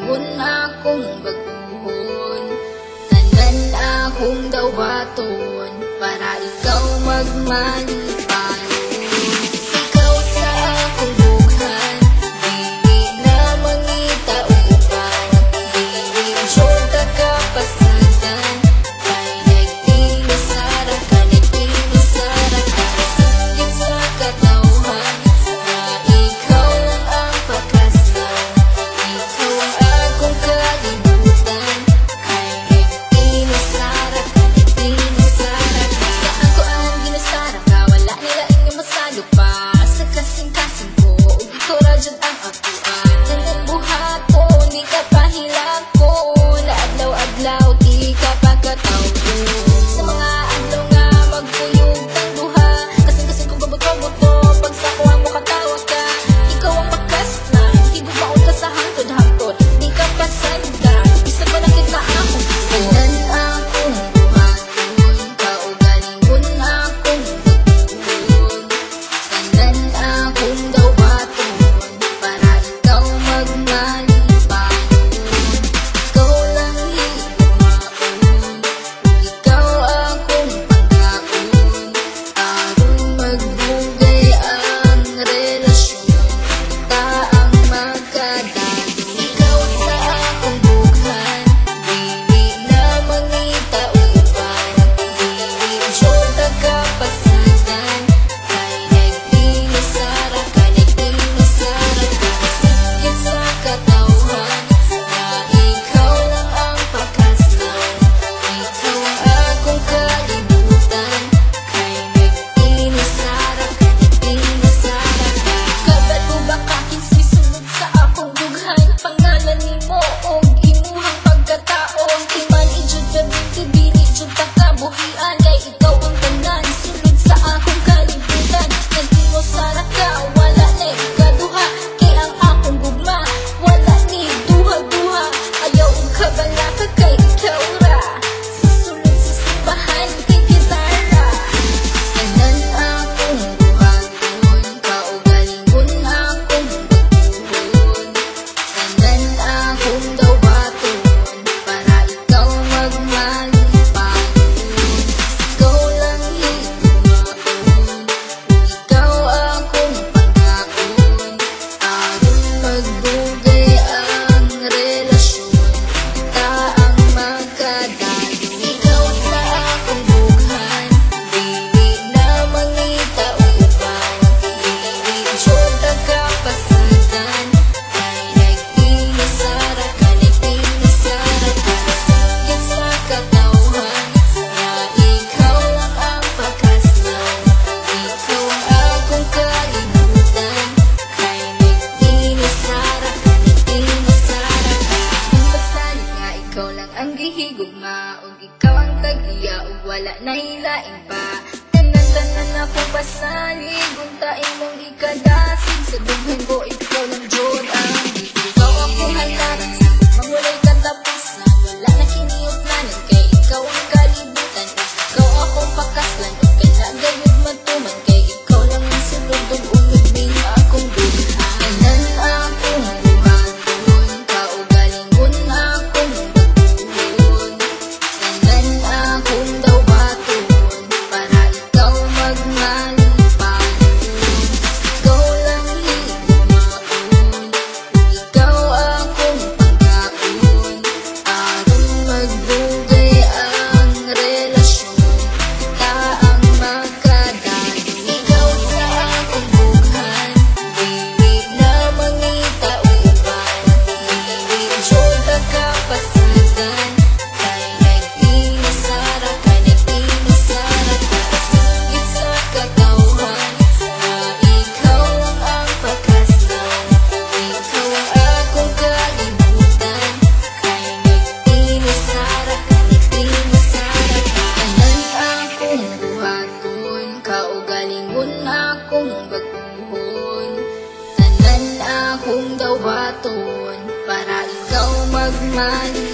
kagalingon akong baguhon. Tanan akong dawaton para ikaw magmalipan. Ikaw sa akong bughan, dili na mangita uban. Dili sure ka kapasagan, kay nagtinisara ka, nagtinisara ka. Singit sa katawhan, na ikaw lang ang pakaslan. Ikaw ang akong kalibutan, kay nagtinisara ka, nagtinisara ka. Sa ako ang ginasara ka, wala nila inyong masalo pa. Sa kasing-kasing ko, ug ikaw radyod ang akuan. Nandang buhaton, di ka pahilakon. Adlaw-adlaw, di ka pagkatawgon. Sa mga adlaw nga magpuyog tang duha, kasing-kasing kong babato-buto, pag sa kuha mo katawa ka. Ikaw ang pakaslan, higubaon ka sa hangtod-hangtod, di ka pasanda, isa pa na kita akong tanan akong buhaton, kaugalingon akong baguhon. Tanan akong dawaton, para ikaw magmalipan. Ikaw lang higumaon, ikaw akong pangkaon. Aron magbugay ang relasyon, ta ang magkadalo. Ikaw sa akong bughan, dili na mangita uban. Dili sure ka kapasagan, kay nagtinisara ka, nagtinisara ka. Singit sa katawhan, na ikaw lang ang pakaslan. Ikaw ang akong kalibutan, kay nagtinisara ka, nagtinisara ka. Kabad mo ba kakinsi sunod sa akong bughan? Pangalan nimo og imuhang pagkatao, timan ijud ka binti, dili jud ta kabuhian. Kay ikaw ang tanan, sunod sa akong kalibutan. Nagtinisara ka, wala na ikaduha. Kay ang akong gugma, wala ni duha-duha. Ayaw og kabala ka, kay ikaw ra. Susunod sa simbahan, kay gitara. Tanan akong buhaton, kaugalingon akong baguhon. Tanan akong dawaton, para ikaw magmalipan. Ikaw lang higumaon, ikaw akong pangkaon. Aron magbugay ang relasyon, ta ang magkadalo. Ikaw sa akong bughan, dili na mangita uban. Dili sure ka kapasagan, kay nagtinisara ka, nagtinisara ka. Singit sa katawhan, na ikaw lang ang pakaslan. Ikaw ang akong kalibutan, kay nagtinisara ka, nagtinisara ka. Ang pasali nga ikaw lang ang gihigugma, ug ikaw ang tag-iya, ug wala na hilain pa. Tanan-tanan akong pasalig, unta imong ikadasig. Sa dughan ko ikaw lang jud ang ikaw akong halaran. Sa mangulay katapusan, wala na kiniuplanan. Kay ikaw ang kalibutan, ikaw akong pakaslan. Ug pinagayod matuman, kay ikaw lang ang sulod ug unod ning akong bughan. Tanan akong buhaton, kaugalingon akong baguhon. Tanan akong dawaton, para ikaw magmalipan. Ikaw lang higumaon, ikaw akong pangkaon. Aron magbugay ang relasyon, ta ang magkadalo. Ikaw sa akong bughan, dili na mangita uban. Dili sure ka kapasagan, kay nagtinisara ka, nagtinisara ka. Singit sa katawhan, na ikaw lang ang pakaslan. Ikaw ang akong kalibutan, kay nagtinisara ka, nagtinisara ka. Tanan akong buhaton, kaugalingon akong baguhon. Tanan akong dawaton, para ikaw magmalipan.